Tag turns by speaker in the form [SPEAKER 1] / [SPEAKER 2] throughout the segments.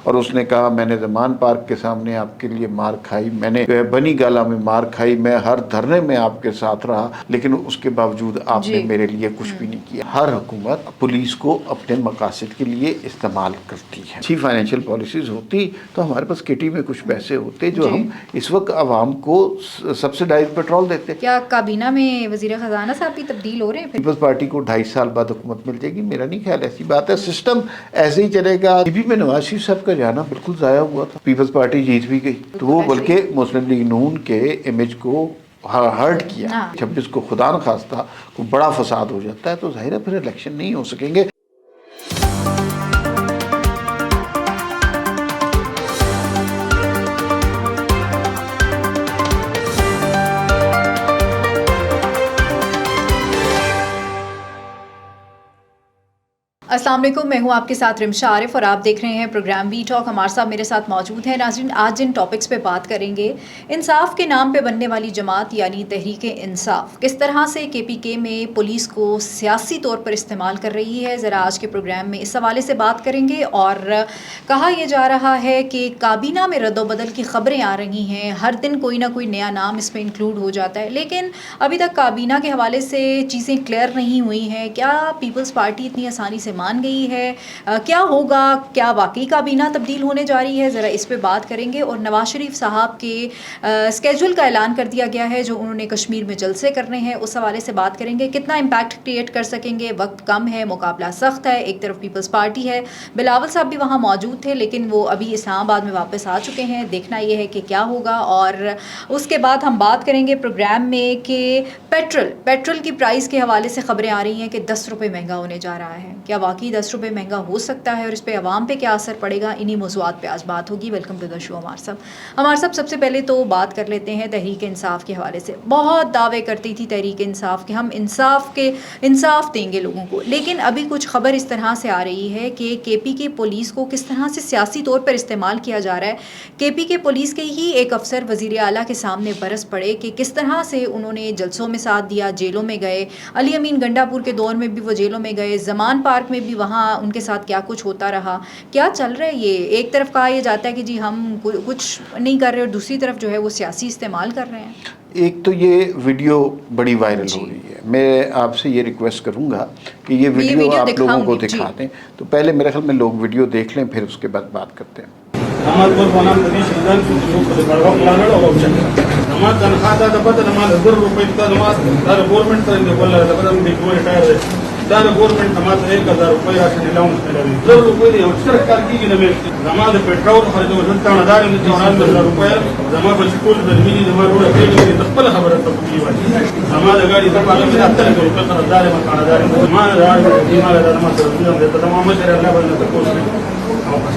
[SPEAKER 1] اور اس نے کہا میں نے زمان پارک کے سامنے آپ کے لیے مار کھائی، میں نے بنی گالا میں مار کھائی، میں ہر دھرنے میں آپ کے ساتھ رہا، لیکن اس کے باوجود آپ نے میرے لیے کچھ بھی نہیں کیا۔ ہر حکومت پولیس کو اپنے مقاصد کے لیے استعمال کرتی ہے۔ اچھی فائنینشیل پالیسیز ہوتی تو ہمارے پاس کٹی میں کچھ پیسے ہوتے جو ہم اس وقت عوام کو سبسڈائز پیٹرول دیتے۔
[SPEAKER 2] کیا کابینہ میں وزیر خزانہ صاحب بھی تبدیل ہو رہے ہیں؟
[SPEAKER 1] پیپلز پارٹی کو 2.5 سال بعد حکومت مل جائے گی، میرا نہیں خیال ایسی بات ہے، سسٹم ایسے ہی چلے گا۔ ٹی وی میں نواز شریف صاحب کا جانا بالکل ضائع ہوا تھا، پیپلز پارٹی جیت بھی گئی تو وہ بلکہ مسلم لیگ نون کے امیج کو ہرٹ کیا۔ 26 کو خدا نخواستہ کوئی بڑا فساد ہو جاتا ہے تو ظاہر ہے پھر الیکشن نہیں ہو سکیں گے۔
[SPEAKER 2] السلام علیکم، میں ہوں آپ کے ساتھ رمشا عارف اور آپ دیکھ رہے ہیں پروگرام وی ٹاک۔ ہمارے صاحب میرے ساتھ موجود ہیں۔ ناظرین، آج جن ٹاپکس پہ بات کریں گے، انصاف کے نام پہ بننے والی جماعت یعنی تحریک انصاف کس طرح سے کے پی کے میں پولیس کو سیاسی طور پر استعمال کر رہی ہے، ذرا آج کے پروگرام میں اس حوالے سے بات کریں گے۔ اور کہا یہ جا رہا ہے کہ کابینہ میں رد و بدل کی خبریں آ رہی ہیں، ہر دن کوئی نہ کوئی نیا نام اس میں انکلوڈ ہو جاتا ہے، لیکن ابھی تک کابینہ کے حوالے سے چیزیں کلیئر نہیں ہوئی ہیں۔ کیا پیپلز پارٹی اتنی آسانی سے مان گئی ہے؟ کیا ہوگا؟ کیا واقعی کابینہ تبدیل ہونے جا رہی ہے؟ ذرا اس پہ بات کریں گے۔ اور نواز شریف صاحب کے اسکیجول کا اعلان کر دیا گیا ہے جو انہوں نے کشمیر میں جلسے کرنے ہیں، اس حوالے سے بات کریں گے۔ کتنا امپیکٹ کریٹ کر سکیں گے؟ وقت کم ہے، مقابلہ سخت ہے، ایک طرف پیپلز پارٹی ہے، بلاول صاحب بھی وہاں موجود تھے لیکن وہ ابھی اسلام آباد میں واپس آ چکے ہیں، دیکھنا یہ ہے کہ کیا ہوگا۔ اور اس کے بعد ہم بات کریں گے پروگرام میں کہ پیٹرول کی پرائز کے حوالے سے خبریں آ رہی ہیں کہ 10 روپے مہنگا ہونے جا رہا ہے۔ کیا واقعی 10 روپے مہنگا ہو سکتا ہے اور اس پہ عوام پہ کیا اثر پڑے گا؟ انہی موضوعات پہ آج بات ہوگی۔ ویلکم ٹو دا شو ہمارے سب سب سے پہلے تو بات کر لیتے ہیں تحریک انصاف کے حوالے سے۔ بہت دعوے کرتی تھی تحریک انصاف کہ ہم انصاف دیں گے لوگوں کو، لیکن ابھی کچھ خبر اس طرح سے آ رہی ہے کہ کے پی کے پولیس کو کس طرح سے سیاسی طور پر استعمال کیا جا رہا ہے۔ کے پی کے پولیس کے ہی ایک افسر وزیر اعلیٰ کے سامنے برس پڑے کہ کس طرح سے انہوں نے جلسوں میں ساتھ دیا، جیلوں میں گئے، علی امین گنڈا پور کے دور میں بھی وہ جیلوں میں گئے، زمان پارک میں بھی وہاں ان کے ساتھ کیا کچھ ہوتا رہا۔ کیا چل رہا ہے یہ؟ ایک طرف کہا یہ جاتا ہے کہ جی ہم کچھ نہیں کر رہے اور دوسری طرف جو ہے وہ سیاسی استعمال کر رہے ہیں۔
[SPEAKER 1] ایک تو یہ ویڈیو بڑی وائرل ہو رہی ہے، میں آپ سے یہ ریکویسٹ کروں گا کہ یہ ویڈیو آپ لوگوں کو دکھا دیں۔ تو پہلے میرے خیال میں لوگ ویڈیو دیکھ لیں، پھر اس کے بعد بات کرتے ہیں۔
[SPEAKER 3] دار گورنمنٹ ہمارا 1000 روپے راشن الاؤنس ملے 10 روپے دی اکثر کار کی نہ ملتی ہمارا پیٹرول خرچ ہو جاتا ہے 1000 روپے جمع بس کول زمینی جمع روڈ کے تقبل خبر تبدیلی والی ہمارا گاڑی کا پاگل میں 70 روپے کا 1000 مکان 1000 ہمارا ہمارا ہمارا تمام شہر اللہ بندہ کو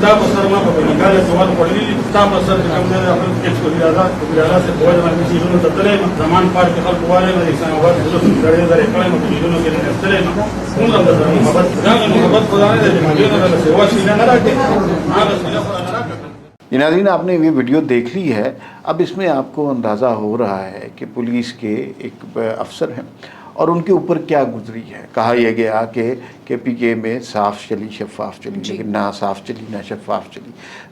[SPEAKER 3] دا بسر ما په بنګال جوار پړلی دا بسر کوم نه خپل کچ کو دیاله سے بوج باندې شیونو تدلې زمان پار کې خلک واره نه انسان اور د غړې درې کله مو شیونو کې نه تدلې کوم د محبت دا محبت خدای دې مګینه له سیوا شي نه راکې هغه سیوا نه راکې۔
[SPEAKER 1] ناظرین، آپ نے یہ ویڈیو دیکھ لی ہے، اب اس میں آپ کو اندازہ ہو رہا ہے کہ پولیس کے ایک افسر ہیں اور ان کے اوپر کیا گزری ہے۔ کہا یہ گیا کہ کے پی کے میں صاف چلی شفاف چلی، لیکن نہ صاف چلی نہ شفاف چلی،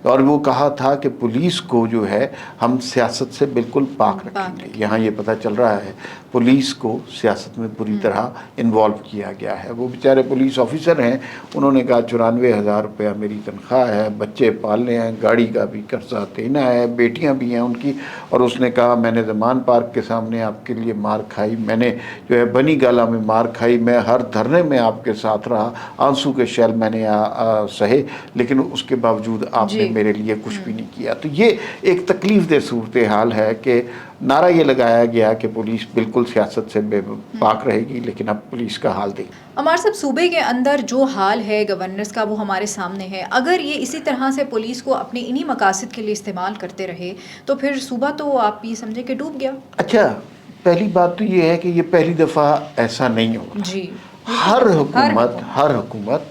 [SPEAKER 1] اور وہ کہا تھا کہ پولیس کو جو ہے ہم سیاست سے بالکل پاک رکھیں گے۔ یہاں یہ پتہ چل رہا ہے پولیس کو سیاست میں پوری طرح انوالو کیا گیا ہے۔ وہ بیچارے پولیس آفیسر ہیں، انہوں نے کہا 94,000 روپیہ میری تنخواہ ہے، بچے پالنے ہیں، گاڑی کا بھی قرضہ دینا ہے، بیٹیاں بھی ہیں ان کی، اور اس نے کہا میں نے زمان پارک کے سامنے آپ کے لیے مار کھائی، میں نے جو ہے بنی گالا میں مار کھائی، میں ہر دھرنے میں آپ کے ساتھ رہا، آنسو کے شیل میں نے سہے، لیکن اس کے باوجود آپ نے میرے لیے کچھ بھی نہیں کیا۔ تو یہ ایک تکلیف دہ صورتحال ہے کہ نعرہ یہ لگایا گیا کہ پولیس بالکل سیاست سے بے پاک رہے گی، لیکن اب پولیس کا حال دیکھ۔
[SPEAKER 2] ہمارے سب صوبے کے اندر جو حال ہے گورنرز کا وہ ہمارے سامنے ہے۔ اگر یہ اسی طرح سے پولیس کو اپنے انہی مقاصد کے لیے استعمال کرتے رہے تو پھر صوبہ تو آپ یہ سمجھے کہ ڈوب گیا۔
[SPEAKER 1] اچھا، پہلی بات تو یہ ہے کہ یہ پہلی دفعہ ایسا نہیں ہوتا۔
[SPEAKER 2] جی،
[SPEAKER 1] ہر حکومت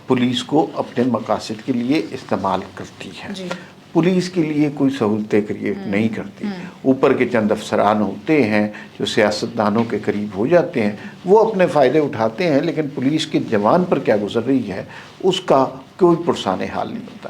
[SPEAKER 1] پولیس کو اپنے مقاصد کے لیے استعمال کرتی ہے۔ پولیس کے لیے کوئی سہولتیں کریٹ نہیں کرتی۔ اوپر کے چند افسران ہوتے ہیں جو سیاستدانوں کے قریب ہو جاتے ہیں، وہ اپنے فائدے اٹھاتے ہیں، لیکن پولیس کے جوان پر کیا گزر رہی ہے اس کا کوئی پرسان حال نہیں ہوتا۔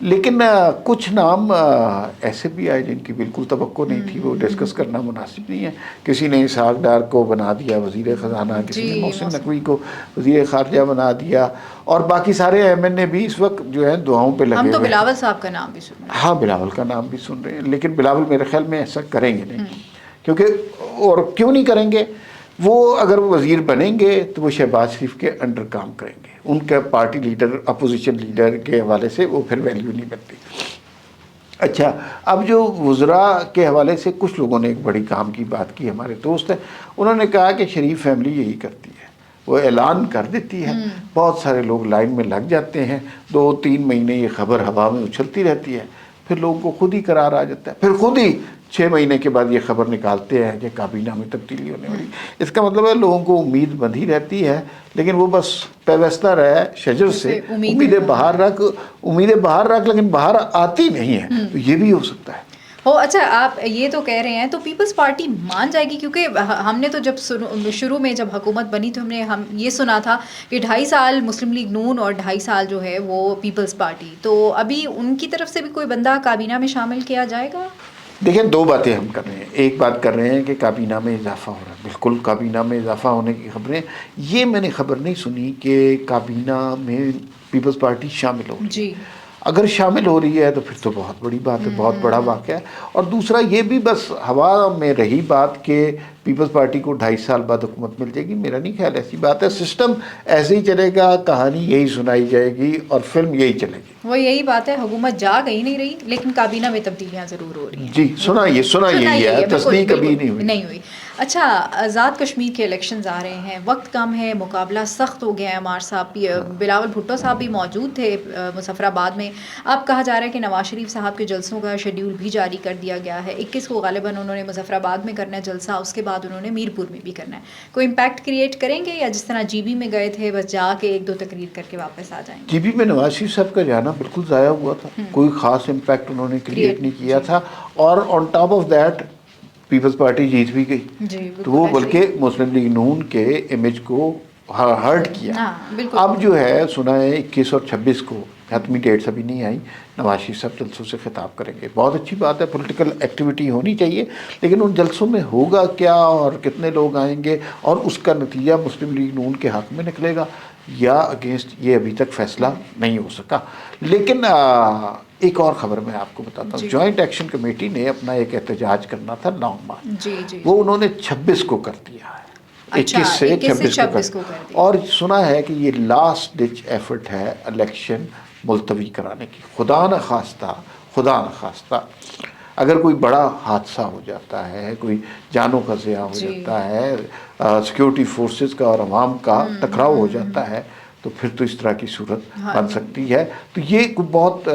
[SPEAKER 1] لیکن کچھ نام ایسے بھی آئے جن کی بالکل توقع نہیں تھی، وہ ڈسکس کرنا مناسب نہیں ہے. کسی نے اسحاق ڈار کو بنا دیا وزیر خزانہ، کسی نے محسن نقوی کو وزیر خارجہ بنا دیا، اور باقی سارے ایم این اے بھی اس وقت جو ہے دعاؤں پہ لگے
[SPEAKER 2] ہم تو
[SPEAKER 1] ہوئے ہیں.
[SPEAKER 2] بلاول صاحب کا نام بھی سن رہے ہیں.
[SPEAKER 1] ہاں بلاول کا نام بھی سن رہے ہیں، لیکن بلاول میرے خیال میں ایسا کریں گے نہیں. کیونکہ اور کیوں نہیں کریں گے؟ وہ اگر وزیر بنیں گے تو وہ شہباز شریف کے انڈر کام کریں گے. ان کا پارٹی لیڈر، اپوزیشن لیڈر کے حوالے سے وہ پھر ویلیو نہیں بنتی. اچھا، اب جو وزراء کے حوالے سے کچھ لوگوں نے ایک بڑی کام کی بات کی، ہمارے دوست ہیں، انہوں نے کہا کہ شریف فیملی یہی کرتی ہے، وہ اعلان کر دیتی ہے، بہت سارے لوگ لائن میں لگ جاتے ہیں، 2-3 مہینے یہ خبر ہوا میں اچھلتی رہتی ہے، پھر لوگوں کو خود ہی قرار آ جاتا ہے، پھر خود ہی 6 مہینے کے بعد یہ خبر نکالتے ہیں کہ کابینہ میں تبدیلی ہونے والی. اس کا مطلب ہے لوگوں کو امید بندھی رہتی ہے، لیکن وہ بس پیوستہ رہے شجر سے، امیدیں باہر رکھ لیکن باہر آتی نہیں ہیں. تو یہ بھی ہو سکتا ہے.
[SPEAKER 2] اچھا، آپ یہ تو کہہ رہے ہیں تو پیپلز پارٹی مان جائے گی؟ کیونکہ ہم نے تو جب شروع میں جب حکومت بنی تو ہم یہ سنا تھا کہ 2.5 سال مسلم لیگ نون اور 2.5 سال جو ہے وہ پیپلز پارٹی. تو ابھی ان کی طرف سے بھی کوئی بندہ کابینہ میں شامل کیا جائے گا؟
[SPEAKER 1] دیکھیں، 2 باتیں ہم کر رہے ہیں. ایک بات کر رہے ہیں کہ کابینہ میں اضافہ ہو رہا ہے، بالکل کابینہ میں اضافہ ہونے کی خبریں. یہ میں نے خبر نہیں سنی کہ کابینہ میں پیپلز پارٹی شامل ہو رہی ہے.
[SPEAKER 2] جی،
[SPEAKER 1] اگر شامل ہو رہی ہے تو پھر تو بہت بڑی بات ہے، بہت بڑا واقعہ ہے. اور دوسرا یہ بھی بس ہوا میں رہی بات کہ پیپلز پارٹی کو 2.5 سال بعد حکومت مل جائے گی، میرا نہیں خیال ایسی بات ہے. سسٹم ایسے ہی چلے گا، کہانی یہی سنائی جائے گی اور فلم یہی چلے گی.
[SPEAKER 2] وہ یہی بات ہے، حکومت جا کہیں نہیں رہی لیکن کابینہ میں تبدیلیاں ضرور ہو رہی ہیں.
[SPEAKER 1] جی، سنا یہی ہے، تصدیق کبھی نہیں ہوئی.
[SPEAKER 2] اچھا، آزاد کشمیر کے الیکشنز آ رہے ہیں، وقت کم ہے، مقابلہ سخت ہو گیا ہے. عمار صاحب بھی، بلاول بھٹو صاحب بھی موجود تھے مظفر آباد میں. اب کہا جا رہا ہے کہ نواز شریف صاحب کے جلسوں کا شیڈیول بھی جاری کر دیا گیا ہے. 21 کو غالباً انہوں نے مظفر آباد میں کرنا ہے جلسہ، اس کے بعد انہوں نے میرپور میں بھی کرنا ہے. کوئی امپیکٹ کریٹ کریں گے یا جس طرح جی بی میں گئے تھے بس جا کے 1-2 تقریر کر کے واپس آ جائیں گے؟
[SPEAKER 1] جی بی میں نواز شریف صاحب کا جانا بالکل ضائع ہوا تھا، کوئی خاص امپیکٹ انہوں نے کریٹ نہیں کیا تھا. اور on top of that Peoples party جیت بھی گئی، تو وہ بلکہ مسلم لیگ نون کے امیج کو ہرٹ کیا. اب جو ہے سنا ہے 21 اور 26 کو، حتمی ڈیٹس ابھی نہیں آئی، نواز شریف صاحب جلسوں سے خطاب کریں گے. بہت اچھی بات ہے، پولیٹیکل ایکٹیویٹی ہونی چاہیے، لیکن ان جلسوں میں ہوگا کیا اور کتنے لوگ آئیں گے اور اس کا نتیجہ مسلم لیگ نون کے حق میں نکلے گا یا اگینسٹ، یہ ابھی تک فیصلہ نہیں ہو سکا. لیکن ایک اور خبر میں آپ کو بتاتا ہوں. جوائنٹ ایکشن کمیٹی نے اپنا ایک احتجاج کرنا تھا لانگ مارچ، وہ انہوں نے 26 کو کر دیا ہے. 21 سے 26 کو کر دیا. اور سنا ہے کہ یہ لاسٹ ڈچ ایفرٹ ہے الیکشن ملتوی کرانے کی. خدا نخواستہ اگر کوئی بڑا حادثہ ہو جاتا ہے، کوئی جانوں کا ضیاع ہو جاتا ہے، سیکیورٹی فورسز کا اور عوام کا ٹکراؤ ہو جاتا ہے، تو پھر تو اس طرح کی صورت بن سکتی ہے. تو یہ بہت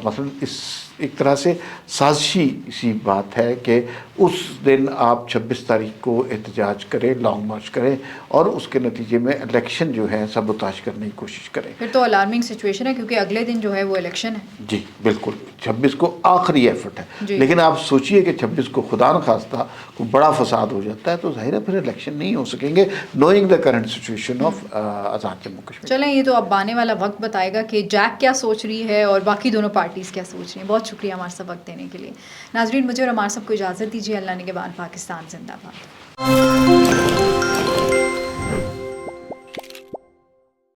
[SPEAKER 1] مثلا اس ایک طرح سے سازشی سی بات ہے کہ اس دن آپ 26 تاریخ کو احتجاج کریں، لانگ مارچ کریں اور اس کے نتیجے میں الیکشن جو ہے سبوتاژ کرنے کی کوشش کریں.
[SPEAKER 2] پھر تو الارمنگ سچویشن ہے کیونکہ اگلے دن جو ہے وہ الیکشن ہے.
[SPEAKER 1] جی بالکل، 26 کو آخری ایفرٹ ہے. لیکن آپ سوچئے کہ 26 کو خدا نخواستہ کوئی بڑا فساد ہو جاتا ہے تو ظاہر ہے پھر الیکشن نہیں ہو سکیں گے، knowing the current situation of Azad Jammu Kashmir.
[SPEAKER 2] چلیں، یہ تو اب آنے والا وقت بتائے گا کہ جیک کیا سوچ رہی ہے اور باقی دونوں پارٹیز کیا سوچ رہی ہیں. بہت شکریہ ہمارے ساتھ وقت دینے کے لیے. ناظرین، مجھے اور ہمارے سب کو اجازت دیجیے. اللہ نگہبان. پاکستان زندہ باد.